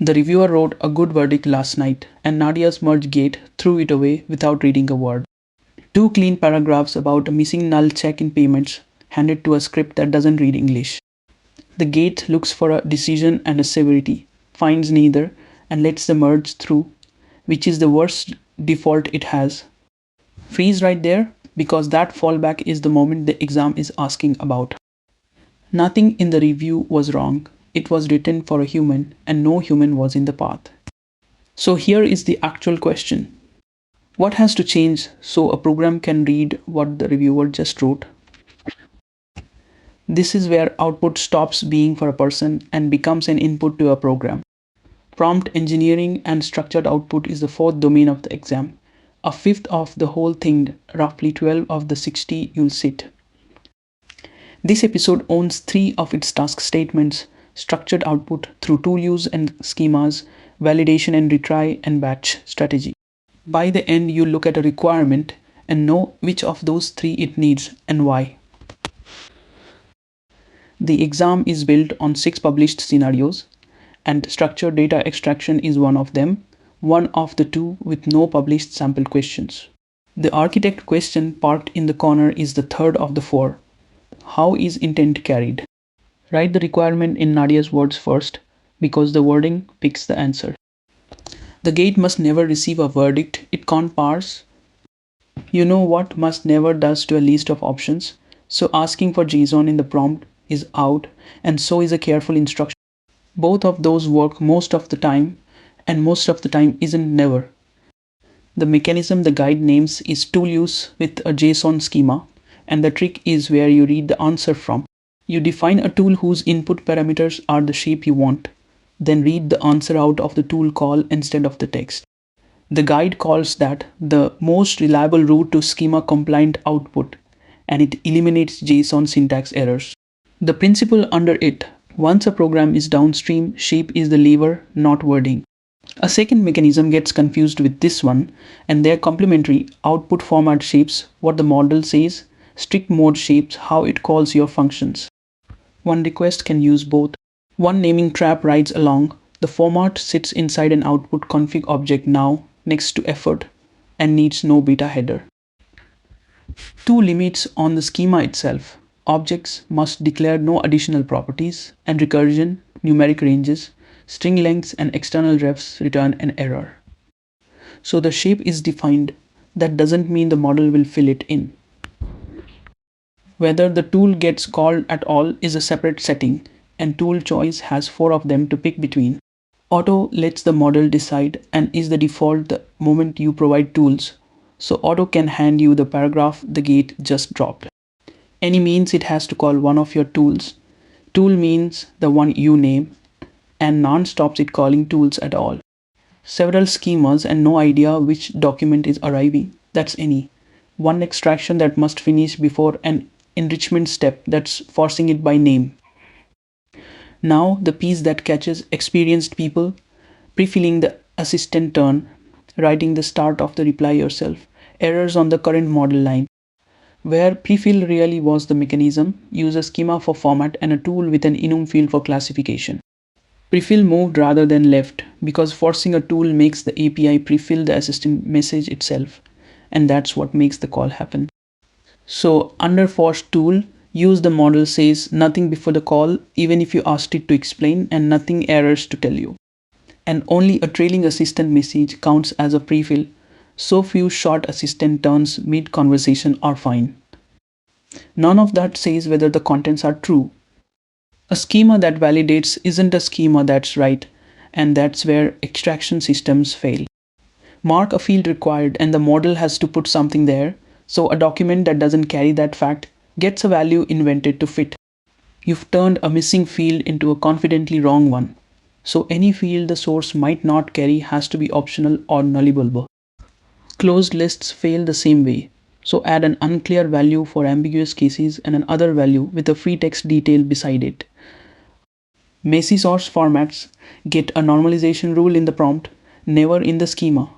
The reviewer wrote a good verdict last night, and Nadia's merge gate threw it away without reading a word. Two clean paragraphs about a missing null check in payments handed to a script that doesn't read English. The gate looks for a decision and a severity, finds neither, and lets the merge through, which is the worst default it has. Freeze right there, because that fallback is the moment the exam is asking about. Nothing in the review was wrong. It was written for a human, and no human was in the path. So here is the actual question. What has to change so a program can read what the reviewer just wrote? This is where output stops being for a person and becomes an input to a program. Prompt engineering and structured output is the fourth domain of the exam. A fifth of the whole thing, roughly 12 of the 60 you'll sit. This episode owns 3 of its task statements: structured output through tool use and schemas, validation and retry, and batch strategy. By the end, you look at a requirement and know which of those 3 it needs and why. The exam is built on 6 published scenarios, and structured data extraction is one of them, one of the 2 with no published sample questions. The architect question parked in the corner is the third of the 4. How is intent carried? Write the requirement in Nadia's words first, because the wording picks the answer. The gate must never receive a verdict, it can't parse. You know what must never does to a list of options, so asking for JSON in the prompt is out, and so is a careful instruction. Both of those work most of the time, and most of the time isn't never. The mechanism the guide names is tool use with a JSON schema, and the trick is where you read the answer from. You define a tool whose input parameters are the shape you want, then read the answer out of the tool call instead of the text. The guide calls that the most reliable route to schema compliant output, and it eliminates JSON syntax errors. The principle under it: once a program is downstream, shape is the lever, not wording. A second mechanism gets confused with this one, and they're complementary. Output format shapes what the model says, strict mode shapes how it calls your functions. One request can use both. One naming trap rides along. The format sits inside an output config object now, next to effort, and needs no beta header. 2 limits on the schema itself. Objects must declare no additional properties, and recursion, numeric ranges, string lengths, and external refs return an error. So the shape is defined. That doesn't mean the model will fill it in. Whether the tool gets called at all is a separate setting, and tool choice has 4 of them to pick between. Auto lets the model decide and is the default the moment you provide tools, so auto can hand you the paragraph the gate just dropped. Any means it has to call one of your tools. Tool means the one you name, and none stops it calling tools at all. Several schemas and no idea which document is arriving. That's any. One extraction that must finish before an enrichment step that's forcing it by name. Now the piece that catches experienced people: pre-filling the assistant turn, writing the start of the reply yourself, errors on the current model line. Where prefill really was the mechanism, use a schema for format and a tool with an enum field for classification. Prefill moved rather than left, because forcing a tool makes the API prefill the assistant message itself, and that's what makes the call happen. So under force tool, use the model says nothing before the call, even if you asked it to explain, and nothing errors to tell you. And only a trailing assistant message counts as a prefill. So few short assistant turns mid-conversation are fine. None of that says whether the contents are true. A schema that validates isn't a schema that's right, and that's where extraction systems fail. Mark a field required and the model has to put something there, so a document that doesn't carry that fact gets a value invented to fit. You've turned a missing field into a confidently wrong one. So any field the source might not carry has to be optional or nullable. Closed lists fail the same way. So add an unclear value for ambiguous cases and an other value with a free text detail beside it. Messy source formats get a normalization rule in the prompt, never in the schema.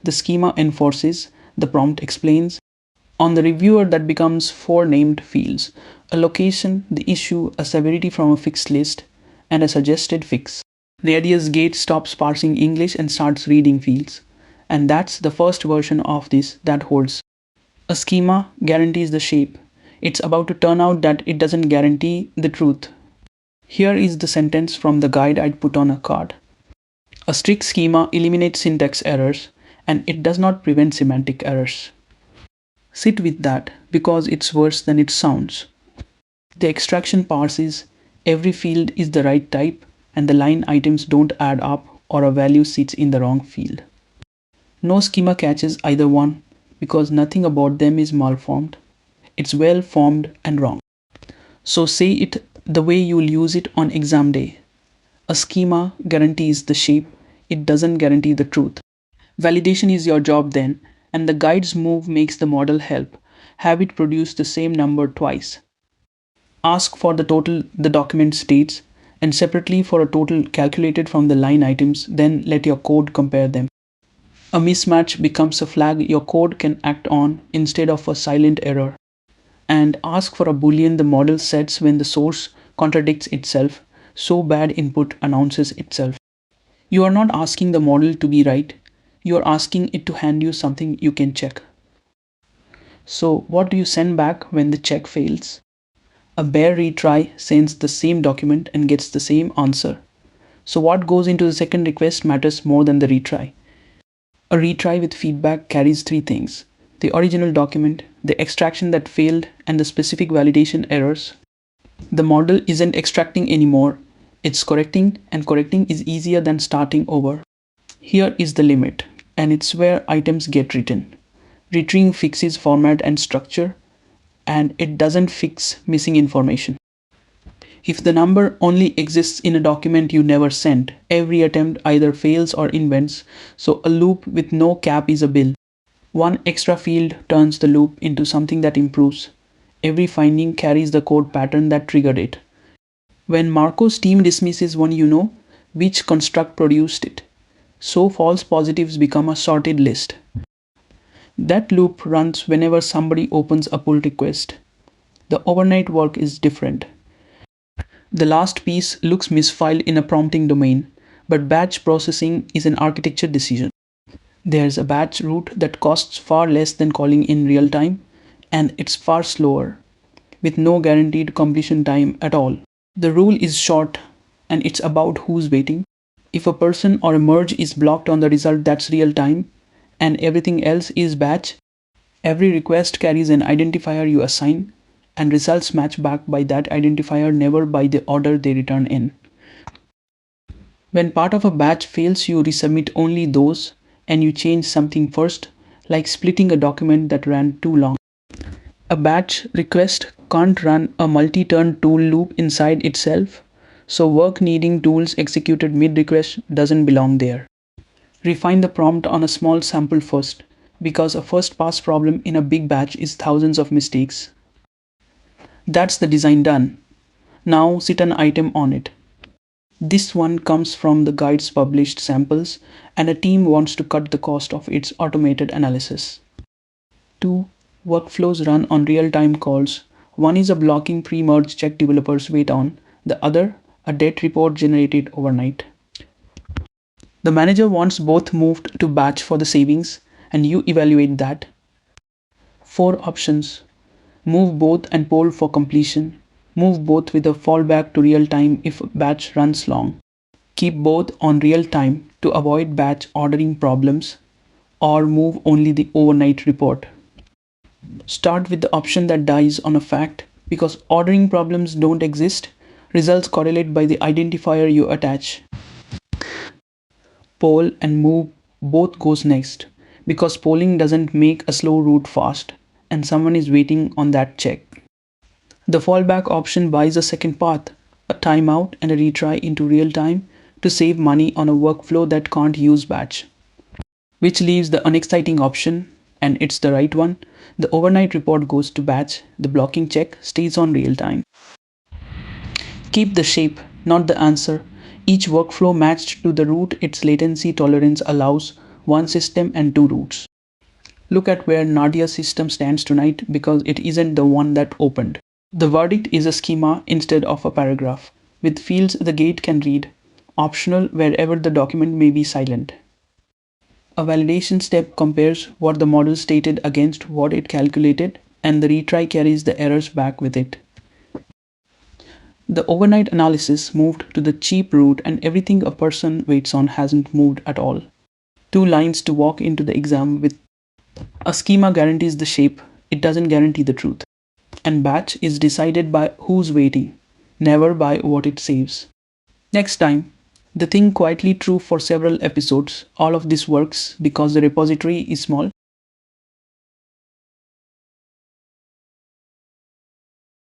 The schema enforces, the prompt explains. On the reviewer that becomes 4 named fields: a location, the issue, a severity from a fixed list, and a suggested fix. Nadia's gate stops parsing English and starts reading fields. And that's the first version of this that holds. A schema guarantees the shape. It's about to turn out that it doesn't guarantee the truth. Here is the sentence from the guide I'd put on a card. A strict schema eliminates syntax errors and it does not prevent semantic errors. Sit with that because it's worse than it sounds. The extraction parses every field is the right type and the line items don't add up or a value sits in the wrong field. No schema catches either one because nothing about them is malformed. It's well formed and wrong. So say it the way you'll use it on exam day. A schema guarantees the shape, it doesn't guarantee the truth. Validation is your job then, and the guide's move makes the model help. Have it produce the same number twice. Ask for the total the document states, and separately for a total calculated from the line items, then let your code compare them. A mismatch becomes a flag your code can act on instead of a silent error. And ask for a boolean the model sets when the source contradicts itself, so bad input announces itself. You are not asking the model to be right, you are asking it to hand you something you can check. So what do you send back when the check fails? A bare retry sends the same document and gets the same answer. So what goes into the second request matters more than the retry. A retry with feedback carries three things: the original document, the extraction that failed, and the specific validation errors. The model isn't extracting anymore, it's correcting, and correcting is easier than starting over. Here is the limit, and it's where items get written. Retrying fixes format and structure, and it doesn't fix missing information. If the number only exists in a document you never sent, every attempt either fails or invents, so a loop with no cap is a bill. One extra field turns the loop into something that improves. Every finding carries the code pattern that triggered it. When Marco's team dismisses one you know, which construct produced it? So false positives become a sorted list. That loop runs whenever somebody opens a pull request. The overnight work is different. The last piece looks misfiled in a prompting domain, but batch processing is an architecture decision. There's a batch route that costs far less than calling in real time, and it's far slower, with no guaranteed completion time at all. The rule is short, and it's about who's waiting. If a person or a merge is blocked on the result that's real time, and everything else is batch, every request carries an identifier you assign, and results match back by that identifier, never by the order they return in. When part of a batch fails, you resubmit only those, and you change something first, like splitting a document that ran too long. A batch request can't run a multi-turn tool loop inside itself, so work needing tools executed mid-request doesn't belong there. Refine the prompt on a small sample first, because a first pass problem in a big batch is thousands of mistakes. That's the design done. Now sit an item on it. This one comes from the guide's published samples, and a team wants to cut the cost of its automated analysis. 2. Workflows run on real-time calls. One is a blocking pre-merge check developers wait on, the other, a debt report generated overnight. The manager wants both moved to batch for the savings, and you evaluate that. 4 options. Move both and poll for completion. Move both with a fallback to real time if batch runs long. Keep both on real time to avoid batch ordering problems, or move only the overnight report. Start with the option that dies on a fact, because ordering problems don't exist. Results correlate by the identifier you attach. Poll and move both goes next, because polling doesn't make a slow route fast, and someone is waiting on that check. The fallback option buys a second path, a timeout and a retry into real time to save money on a workflow that can't use batch. Which leaves the unexciting option, and it's the right one. The overnight report goes to batch, the blocking check stays on real time. Keep the shape, not the answer. Each workflow matched to the route its latency tolerance allows, one system and 2 routes. Look at where Nadia's system stands tonight, because it isn't the one that opened. The verdict is a schema instead of a paragraph. With fields the gate can read. optional wherever the document may be silent. A validation step compares what the model stated against what it calculated, and the retry carries the errors back with it. The overnight analysis moved to the cheap route, and everything a person waits on hasn't moved at all. 2 lines to walk into the exam with. A schema guarantees the shape, it doesn't guarantee the truth. And batch is decided by who's waiting, never by what it saves. Next time, the thing quietly true for several episodes. All of this works because the repository is small,